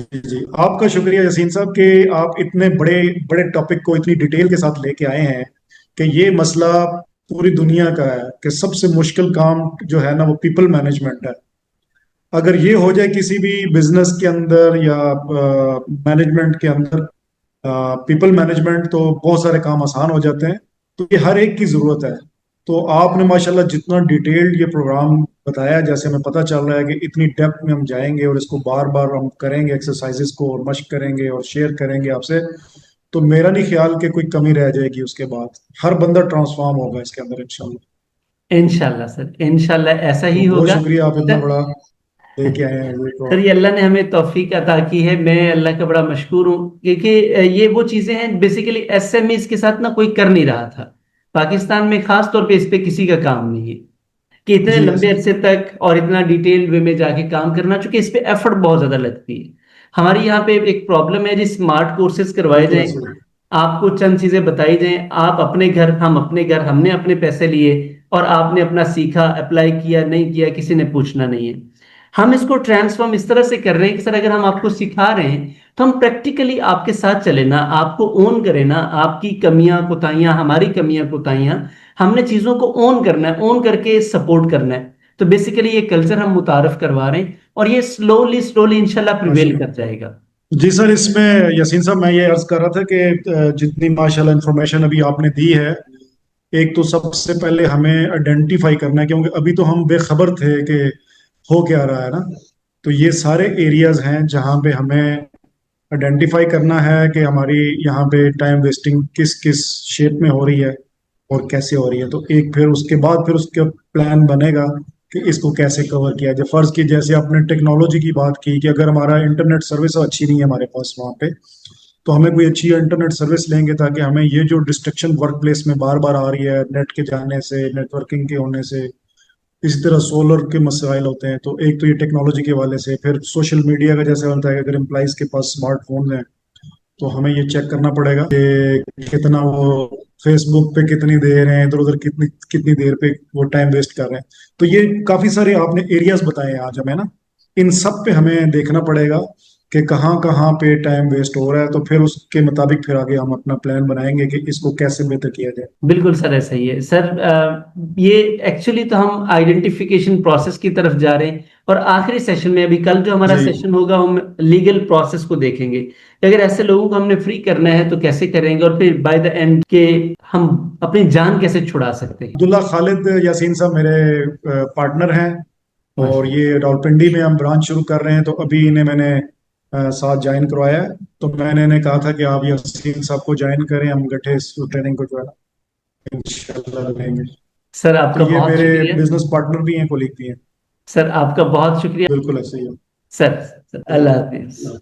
जी जी, आपका शुक्रिया यासीन साहब कि आप इतने बड़े बड़े टॉपिक को इतनी डिटेल के साथ लेके आए हैं कि ये मसला पूरी दुनिया का है कि सबसे मुश्किल काम जो है ना वो पीपल मैनेजमेंट है। अगर ये हो जाए किसी भी बिजनेस के अंदर या मैनेजमेंट के अंदर, पीपल मैनेजमेंट, तो बहुत सारे काम आसान हो जाते हैं। तो ये हर एक की जरूरत है। तो आपने माशाल्लाह जितना डिटेल्ड ये प्रोग्राम बताया, जैसे हमें पता चल रहा है कि इतनी डेप्थ में हम जाएंगे और इसको बार बार हम करेंगे एक्सरसाइजेस को और मश्क करेंगे और शेयर करेंगे आपसे, तो मेरा नहीं ख्याल कि कोई कमी रह जाएगी उसके बाद। हर बंदा ट्रांसफॉर्म होगा इसके अंदर इंशाल्लाह। इंशाल्लाह सर, इंशाल्लाह ऐसा तो ही बहुत होगा शुक्रिया, आप इतना सर। बड़ा लेके आए हैं ये सर तो। ये अल्लाह ने हमें तौफीक अता की है, मैं अल्लाह का बड़ा मशकूर हूँ, क्योंकि ये वो चीजें हैं बेसिकली एसएमईज के साथ ना कोई कर नहीं रहा था। पाकिस्तान में खास तौर पे इस पे किसी का काम नहीं है कि इतने जी लंबे यासीन। अरसे तक और इतना डिटेल्ड वे में जाके काम करना, चूंकि इस पे एफर्ट बहुत ज्यादा लगती है। हमारे यहाँ पे एक प्रॉब्लम है जी, स्मार्ट कोर्सेज करवाए बिल्कुल जाएं, ऐसे ही। आपको चंद चीजें बताई जाएं, आप अपने घर, हम अपने घर, हमने अपने पैसे लिए और आपने अपना सीखा, अप्लाई किया नहीं किया, किसी ने पूछना नहीं है। हम इसको ट्रांसफॉर्म इस तरह से कर रहे हैं कि सर अगर हम आपको सिखा रहे हैं तो हम प्रैक्टिकली आपके साथ चले ना, आपको ओन करें ना, आपकी कमियां कुताहियां, हमारी कमियां कुताहियां, हमने चीजों को ओन करना है, ओन करके सपोर्ट करना है। तो बेसिकली ये कल्चर हम मुतारफ करवा रहे हैं और ये स्लोली स्लोली इंशाल्लाह प्रिवेल कर माशाल्लाह। जाएगा। जी सर, इसमें यासीन साहब मैं ये अर्ज कर रहा था कि जितनी माशाल्लाह इंफॉर्मेशन अभी आपने दी है, एक तो सबसे पहले हमें आइडेंटिफाई करना है, क्योंकि अभी तो हम बेखबर थे कि हो क्या रहा है ना। तो ये सारे एरियाज हैं जहाँ पे हमें आइडेंटिफाई करना है कि हमारी यहाँ पे टाइम वेस्टिंग किस किस शेप में हो रही है और कैसे हो रही है। तो एक फिर उसके बाद फिर उसका प्लान बनेगा कि इसको कैसे कवर किया जाए। फर्ज की जैसे आपने टेक्नोलॉजी की बात की कि अगर हमारा इंटरनेट सर्विस अच्छी नहीं है हमारे पास वहाँ पे, तो हमें कोई अच्छी इंटरनेट सर्विस लेंगे ताकि हमें ये जो डिस्ट्रक्शन वर्क प्लेस में बार बार आ रही है नेट के जाने से, नेटवर्किंग के होने से, इसी तरह सोलर के मसाइल होते हैं। तो एक तो ये टेक्नोलॉजी के हवाले से, फिर सोशल मीडिया का जैसे होता है कि अगर एम्प्लॉइज के पास स्मार्टफोन है तो हमें ये चेक करना पड़ेगा कि कितना वो फेसबुक पे कितनी देर है, इधर उधर कितनी कितनी देर पे वो टाइम वेस्ट कर रहे हैं। तो ये काफी सारे आपने एरियाज बताए हैं आज हमें ना, इन सब पे हमें देखना पड़ेगा कि कहाँ कहाँ पे टाइम वेस्ट हो रहा है। तो फिर उसके मुताबिक फिर आगे हम अपना प्लान बनाएंगे कि इसको कैसे बेहतर किया जाए। बिल्कुल सर, ऐसा ही है सर। ये एक्चुअली तो हम आइडेंटिफिकेशन प्रोसेस की तरफ जा रहे हैं और आखिरी सेशन में, अभी कल जो हमारा जी सेशन होगा, हम लीगल प्रोसेस को देखेंगे कि अगर ऐसे लोगों को हमने फ्री करना है तो कैसे करेंगे, और फिर बाय द एंड के हम अपनी जान कैसे छुड़ा सकते हैं। अब्दुल्ला खालिद यासीन साहब मेरे पार्टनर हैं। और माशा ये रावलपिंडी में हम ब्रांच शुरू कर रहे हैं, तो अभी इन्हें मैंने साथ ज्वाइन करवाया है। तो मैंने इन्हें कहा था कि आप यासीन साहब को ज्वाइन करें, हम गठे इस ट्रेनिंग को जो है ना इंशाल्लाह लेंगे। सर तो आपका ये बहुत मेरे शुक्रिया। बिजनेस पार्टनर भी हैं, कोलीग भी हैं। सर आपका बहुत शुक्रिया। बिल्कुल ऐसे ही है। सर, सर अल्लाह हाफिज।